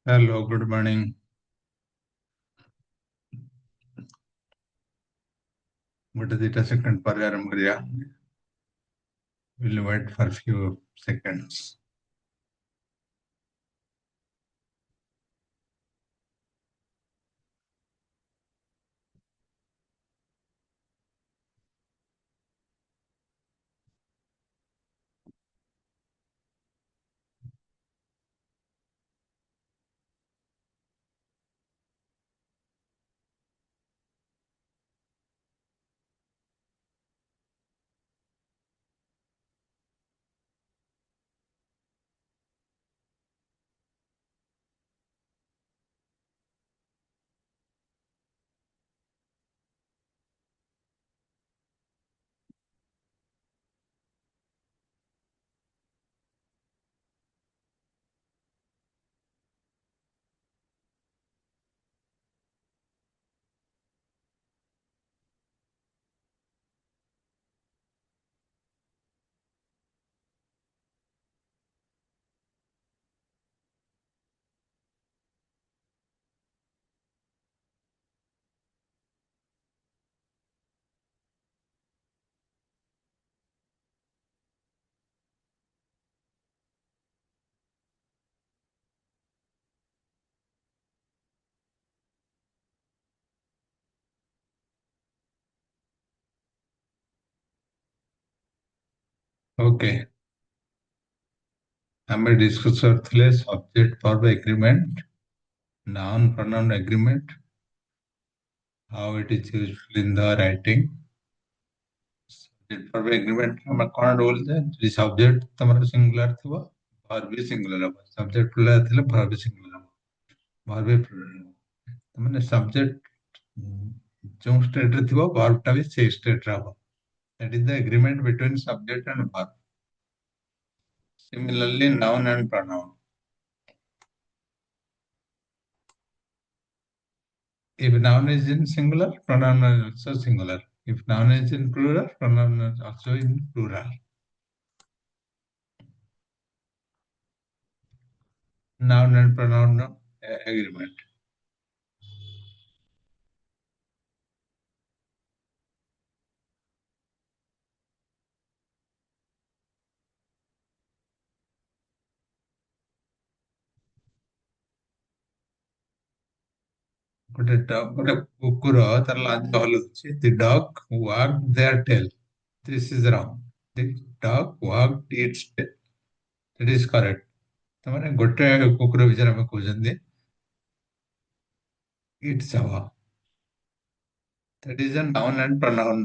Hello, good morning. ଗୋଟେ ଦିଟା second ପରେ ଆରମ୍ଭ କରିବା. We'll wait for few seconds. Okay. ଆମେ discuss କରିଥିଲେ subject verb agreement, noun pronoun agreement, how it is used in the writing. Subject verb agreement ଆମେ କ'ଣ rule ଯେ ଯଦି subject ତମର singular ଥିବ verb ବି singular ହବ. Subject plural ଥିଲେ verb ବି singular ହବ. Verb ବି plural ହବ. ମାନେ subject ଯୋଉ state ରେ ଥିବ verb ଟା ବି ସେଇ state ରେ ହବ. That is the agreement between subject and verb. Similarly, noun and pronoun. If noun is in singular, pronoun is also singular. If noun is in plural, pronoun is also in plural. Noun and pronoun agreement. ଗୋଟେ କୁକୁର ତାର ଲାଞ୍ଜ ହଲୁଛି. The dog wagged their tail. This is wrong. The dog wagged its tail. That is correct. ତାମାନେ ଗୋଟେ କୁକୁର ବିଷୟରେ ଆମେ କହୁଛନ୍ତି. It's ହବ. That is a noun and pronoun.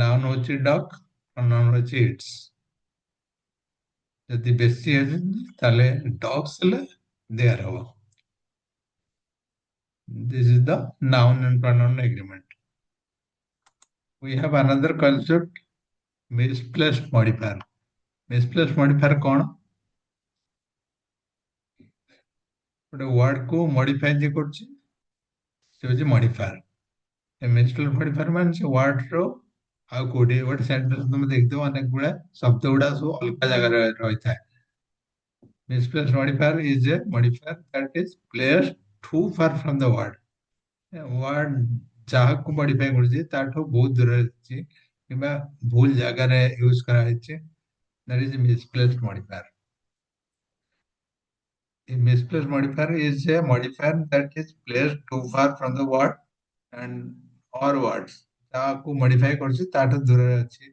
Noun ହଉଛି dog, pronoun ହଉଛି its. ଯଦି ବେଶୀ ହେଇଛନ୍ତି ତାହେଲେ dogs ହେଲେ there ହବ. This is the noun and pronoun agreement. We have another concept, misplaced modifier. Misplaced modifier କ'ଣ? ଗୋଟେ word କୁ modify ଯେ କରୁଛି ସେ ହଉଛି modifier. misplaced modifier ମାନେ ସେ word ର ଆଉ କୋଉଠି ଗୋଟେ sentence ତମେ ଦେଖିଥିବ ଅନେକ ଗୁଡା ଶବ୍ଦ ଗୁଡା ସବୁ ଅଲଗା ଜାଗାରେ ରହିଥାଏ. Misplaced modifier is a modifier that is placed too far from the word. Word ଯାହାକୁ modify କରୁଛି ତାଠୁ ବହୁତ ଦୂରରେ ଅଛି କିମ୍ବା ଭୁଲ ଜାଗାରେ ୟୁଜ କରାଯାଇଛି. That is a misplaced modifier. A misplaced modifier is a modifier that is placed too far from the word and or words. ଯାହାକୁ modify କରୁଛି ତାଠୁ ଦୂରରେ ଅଛି.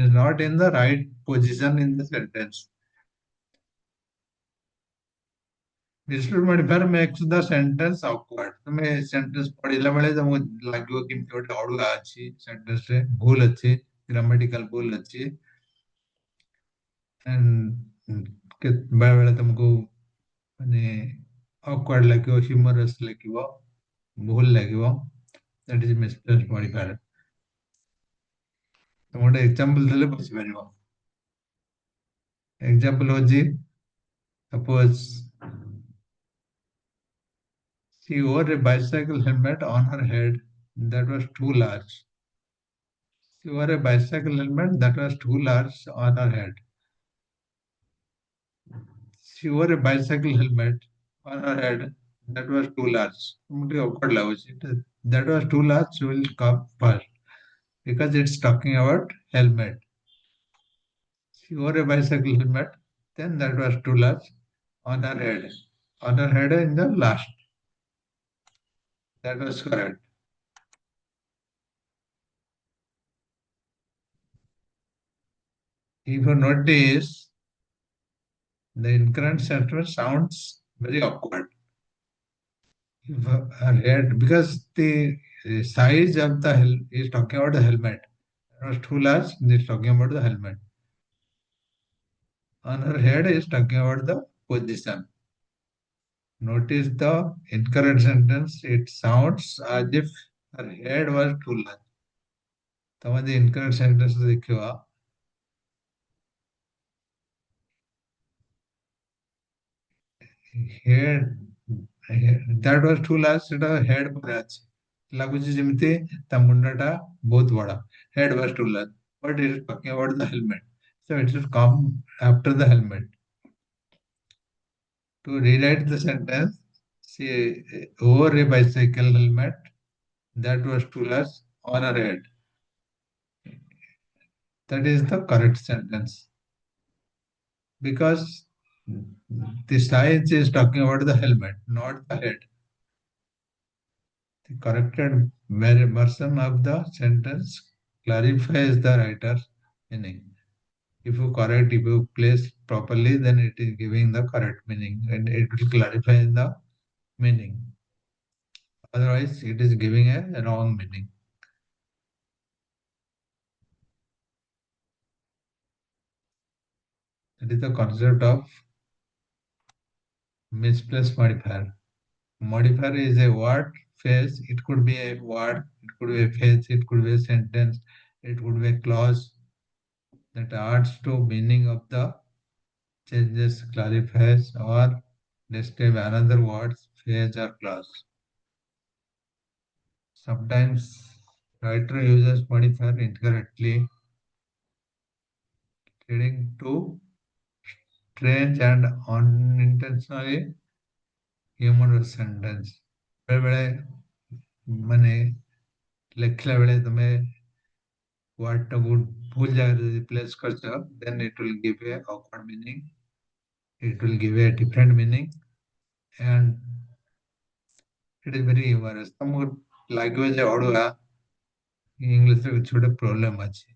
Is not in the right position in the sentence. Misplaced modifier makes the sentence awkward. ତୁମେ sentence ପଢିଲା ବେଳେ ତମକୁ ଲାଗିବ କେମିତି ଗୋଟେ ଅଡୁଆ ଅଛି sentence ରେ, ଭୁଲ ଅଛି, grammatical ଭୁଲ ଅଛି. And ବେଳେ ବେଳେ ତମକୁ ମାନେ awkward ଲାଗିବ, humorous ଲାଗିବ, ଭୁଲ ଲାଗିବ. That is misplaced modifier. ତମେ ଗୋଟେ example ଦେଲେ ବୁଝିପାରିବ. Example ହଉଛି suppose she wore a bicycle helmet on her head that was too large. She wore a bicycle helmet that was too large on her head. she wore a bicycle helmet on her head that was too large. Somebody awkward language. That was too large will come first because it's talking about helmet. She wore a bicycle helmet, then that was too large on her head. On her head in the last. That was correct. If you notice, the incorrect sentence sounds very awkward. If her head, because the size of the is talking about the helmet. It was too large, it's talking about the helmet. On her head is talking about the position. Notice the incorrect sentence. It sounds as if her head was too large. ତମେ ଯଦି incorrect sentence ଦେଖିବ head that was too large ସେଟା head ପରେ ଅଛି ଲାଗୁଛି ଯେମିତି ତା ମୁଣ୍ଡଟା ବହୁତ ବଡ head was too large but it is talking about the helmet so it should come after the helmet to rewrite the sentence she wore a bicycle helmet that was too large on her head. That is the correct sentence because the size is talking about the helmet, not the head. The corrected version of the sentence clarifies the writer's meaning. If you place properly, then it is giving the correct meaning and it will clarify the meaning. Otherwise, it is giving a wrong meaning. That is the concept of misplaced modifier. Modifier is a word phrase. It could be a word, it could be a phrase, it could be a sentence, it could be a clause that adds to meaning of the changes, clarifies, or describe another word, phrase, or clause. Sometimes writer uses modifier incorrectly, leading to strange and unintentionally humorous sentence. ବେଳେବେଳେ ମାନେ ଲେଖିଲା ବେଳେ ତମେ word ଟାକୁ ଭୁଲ ଜାଗାରେ ଯଦି place କରିଛ then it will give a awkward meaning, it will give a different meaning and it is very humorous. ତମକୁ ଲାଗିବ ଯେ ଅଡୁଆ ଇଂଲିଶରେ କିଛି ଗୋଟେ ପ୍ରୋବ୍ଲେମ ଅଛି.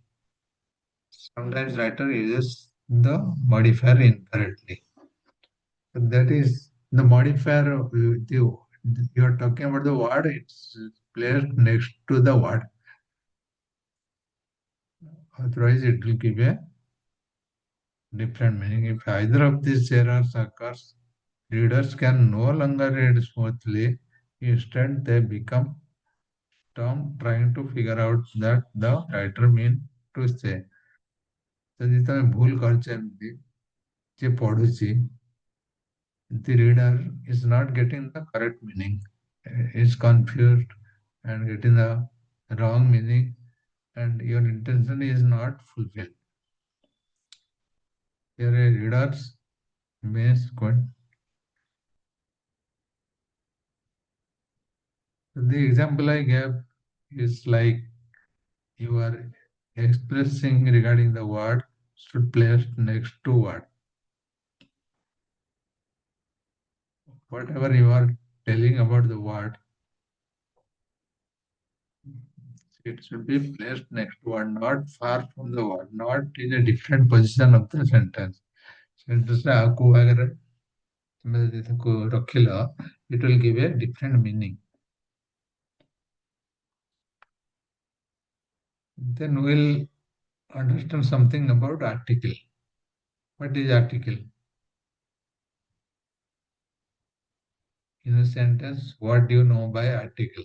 Sometimes writer uses the modifier incorrectly. So that is the modifier you are talking about the word, it's placed next to the word. Otherwise, it will give a different meaning. If either of these errors occurs, readers can no longer read smoothly. Instead, they become dumb trying to figure out that the writer mean to say. ଯଦି ତମେ ଭୁଲ କରିଛ ଏମିତି ଯେ ପଢୁଛି the reader is not getting the correct meaning, is confused and getting the wrong meaning and your intention is not fulfilled. Here a reader's means good. The example I gave is like you are expressing regarding the word should place next to word. Whatever you are telling about the word, it should be placed next to word, not far from the word, not in a different position of the sentence. Sentence ଆଗକୁ ଆଗରେ ତମେ ଯଦି ତାକୁ ରଖିଲ, it will give a different meaning. Then we'll understand something about article. What is article? In a sentence, what do you know by article?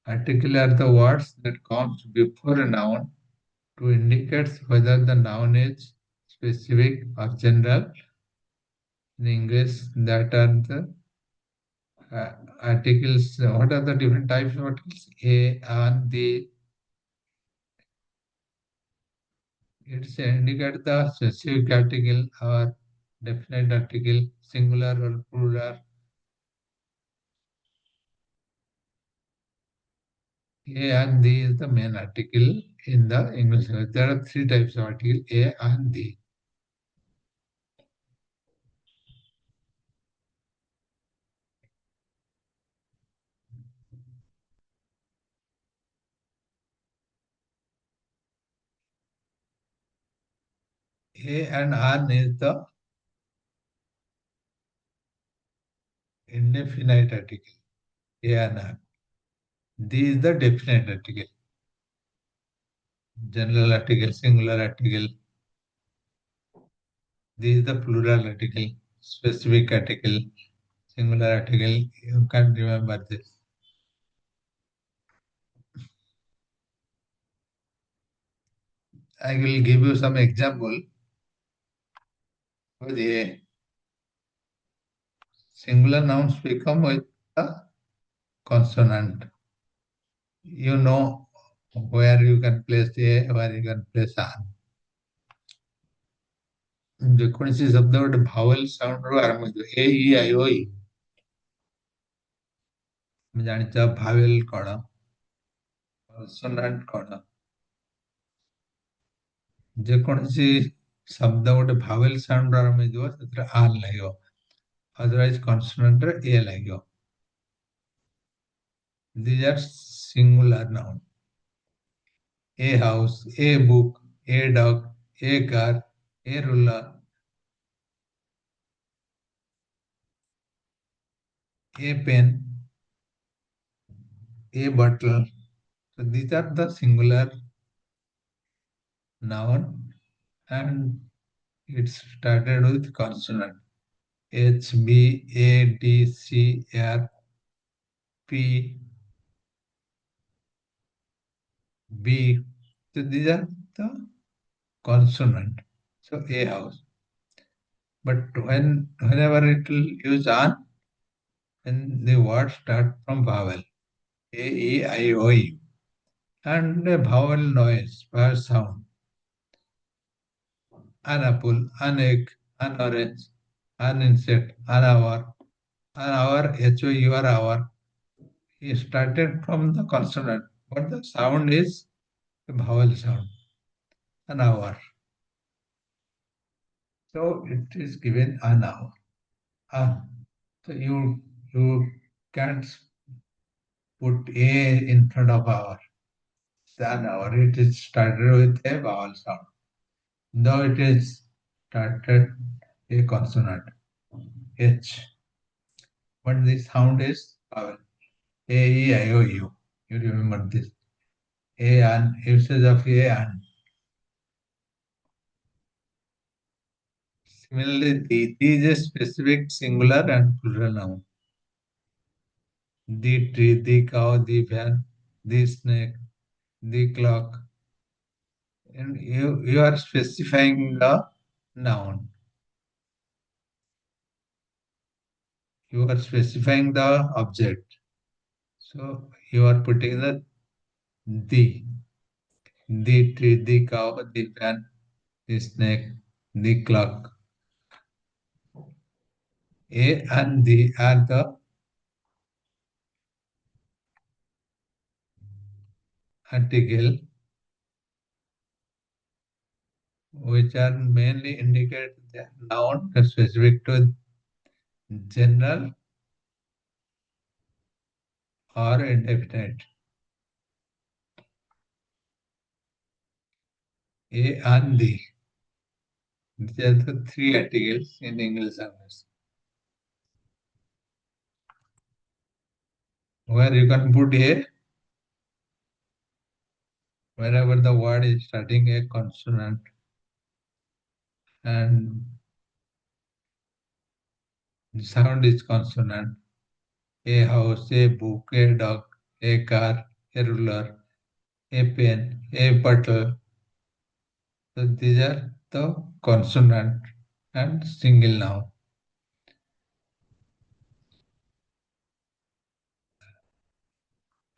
Article are the words that comes before a noun to indicate whether the noun is specific or general. In English, that are the articles. What are the different types of articles? A, and, the. It's indicate the specific article or definite article, singular or plural. A and the is the main article in the English language. There are three types of article: a and the. A and an is the indefinite article. A and an. The is the definite article. General article, singular article. The is the plural article, specific article, singular article. You can remember this. I will give you some example. With a singular nouns become with a consonant. You know where you can place a, where you can place an. ଯେକୌଣସି ଶବ୍ଦ ଗୋଟେ vowel ସାଉଣ୍ଡରୁ ଆରମ୍ଭ ହେଇଥିବ ଏ ଇ I ଓ ଇ ଆମେ ଜାଣିଛ vowel କଣ consonant କଣ ଯେକୌଣସି ଶବ୍ଦ ଗୋଟେ ଭାୱେଲ ସାଉଣ୍ଡରୁ ଆରମ୍ଭ ହେଇଥିବ ସେଥିରେ ଆନ୍ ଲାଗିବ ଅଦରୱାଇଜ କନସୋନାଣ୍ଟରେ ଏ ଲାଗିବ these are singular noun a house a book a dog a car a ruler a pen a bottle so these are the singular noun and it started with consonant H, B, A, D, C, R, P, B. So these are the consonant. So A house. But whenever it will use an, then the word start from vowel. A, E, I, O, U. And a vowel noise, vowel sound. An apple, an egg, an orange, an insect, an hour, H-O-U-R, hour. He started from the consonant, but the sound is a vowel sound. An hour. So it is given an hour. So you can't put a in front of hour. It's an hour. It is started with a vowel sound. Though it is started a consonant H. But the sound is vowel. A E I O U. You remember this. A and usage of a and. Similarly, the is a specific singular and plural noun. The tree, the cow, the fan, the snake, the clock. And you are specifying the noun. You are specifying the object. So you are putting the tree, the cow, the fan, the snake, the clock. A and the are the article which are mainly indicate the noun specific to general or indefinite. A and the. These are the three articles in English language. Where you can put a wherever the word is starting a consonant and the sound is consonant. A house, a book, a dog, a car, a ruler, a pen, a bottle. So these are the consonant and single noun.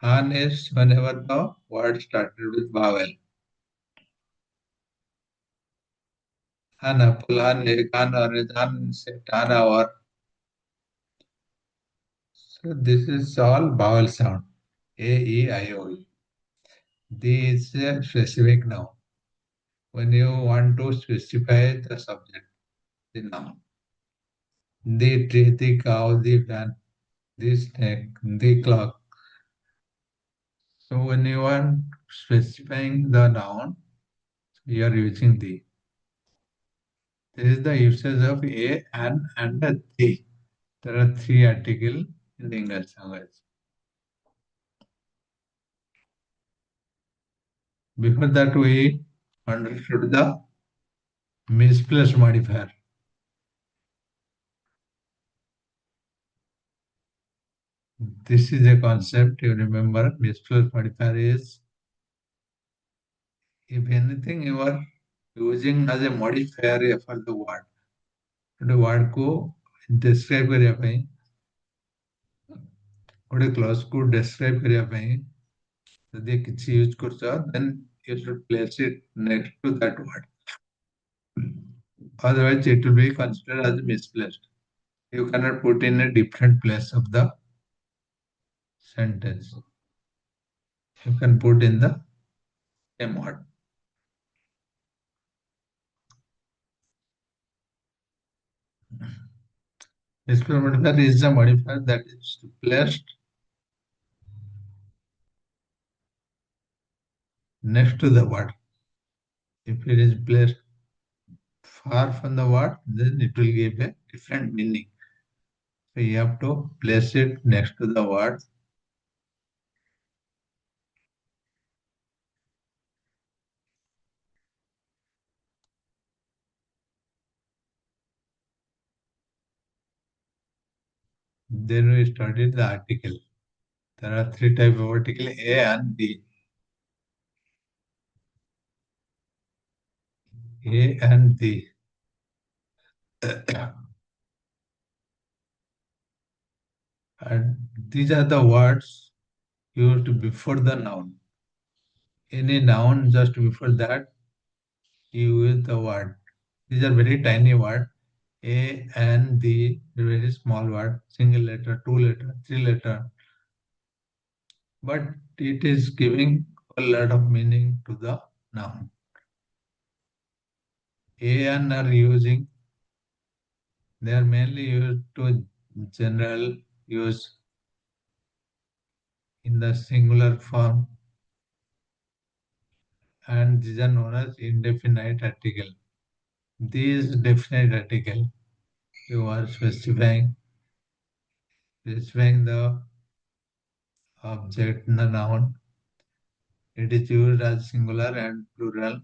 An is whenever the word started with vowel. an apple, an egg, an orange, an insect, an hour. So this is all vowel sound. A, E, I, O, U. This is a specific noun. When you want to specify the subject, the noun. The tree, the cow, the fan, the snake, the clock. So when you are specifying the noun, you are using the. This is the usage of a, an, and a the. There are three articles in the English language. Before that, we understood the misplaced modifier. This is a concept you remember. Misplaced modifier is if anything you are using as a modifier for the word. ଗୋଟେ word को describe କରିବା ପାଇଁ ଗୋଟେ clause को describe କରିବା ପାଇଁ ଯଦି କିଛି use କରୁଛ then you should place it next to that word. Otherwise it will be considered as misplaced. You cannot put in a different place of the sentence. You can put in the same word. Misplaced modifier is a modifier that is placed next to the word. If it is placed far from the word, then it will give a different meaning. So you have to place it next to the word. Then we studied the article. There are three types of article, A and B. A and B. And these are the words used before the noun. Any noun just before that, you use the word. These are very tiny words. A and the very small word, single letter, two letter, three letter. But it is giving a lot of meaning to the noun. A and are using, they are mainly used to general use in the singular form, and these are known as indefinite article. These definite article, you are specifying the object in the noun. It is used as singular and plural.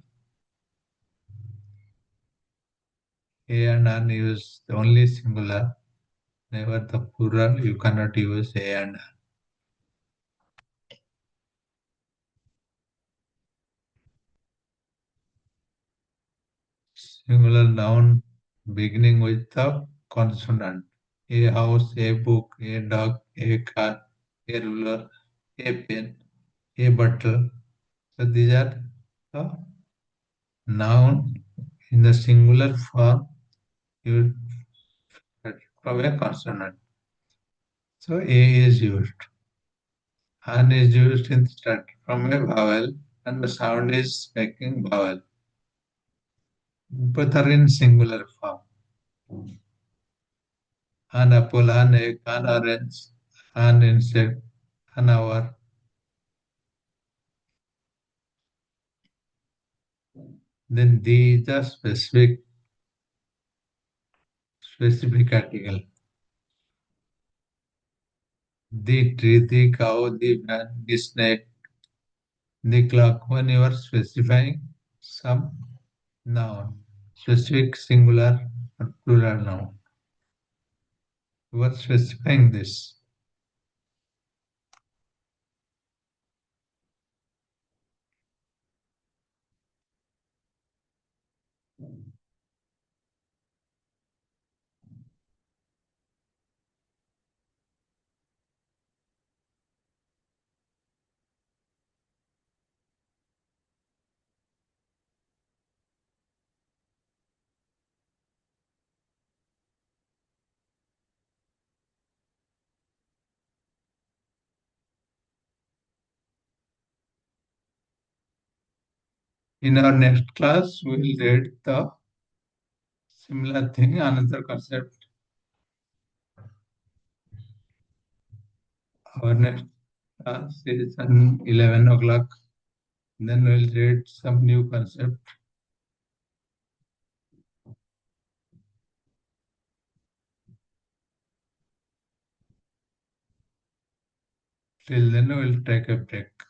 A and an use only singular, never the plural. You cannot use a and an. Singular noun beginning with the consonant. A house, a book, a dog, a car, a ruler, a pen, a bottle. So these are the noun in the singular form used from a consonant. So A is used. An is used in start from a vowel and the sound is making vowel. Both are in singular form. An apple, an egg, an orange, an insect, an hour. Then the is a specific article. The tree, the cow, the man, the snake, the clock. When you are specifying some noun, specific singular or plural noun, you are specifying this. In our next class, we will read the similar thing, another concept. Our next class is on 11 o'clock. Then we'll read some new concept. Till then, we'll take a break.